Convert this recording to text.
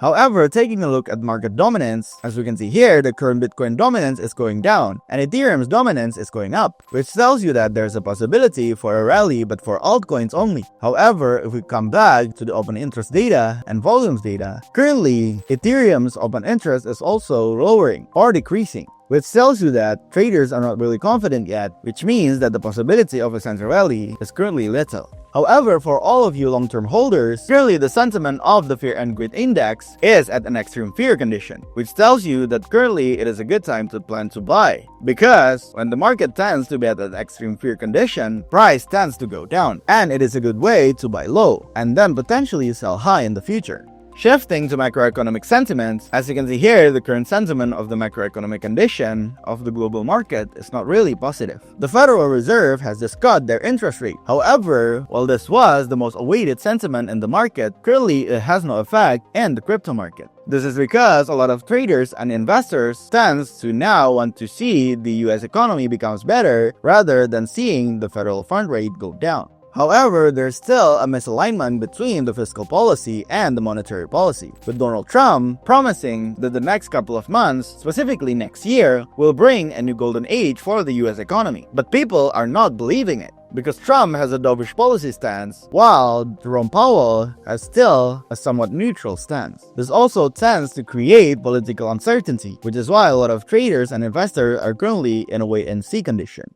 However, taking a look at market dominance, as we can see here, the current Bitcoin dominance is going down, and Ethereum's dominance is going up, which tells you that there's a possibility for a rally but for altcoins only. However, if we come back to the open interest data and volumes data, currently, Ethereum's open interest is also lowering or decreasing, which tells you that traders are not really confident yet, which means that the possibility of a central rally is currently little. However, for all of you long-term holders, currently the sentiment of the Fear and Greed Index is at an extreme fear condition, which tells you that currently it is a good time to plan to buy. Because when the market tends to be at an extreme fear condition, price tends to go down, and it is a good way to buy low, and then potentially sell high in the future. Shifting to macroeconomic sentiments, as you can see here, the current sentiment of the macroeconomic condition of the global market is not really positive. The Federal Reserve has just cut their interest rate. However, while this was the most awaited sentiment in the market, currently it has no effect in the crypto market. This is because a lot of traders and investors tends to now want to see the US economy becomes better rather than seeing the federal fund rate go down. However, there's still a misalignment between the fiscal policy and the monetary policy, with Donald Trump promising that the next couple of months, specifically next year, will bring a new golden age for the US economy. But people are not believing it, because Trump has a dovish policy stance, while Jerome Powell has still a somewhat neutral stance. This also tends to create political uncertainty, which is why a lot of traders and investors are currently in a wait-and-see condition.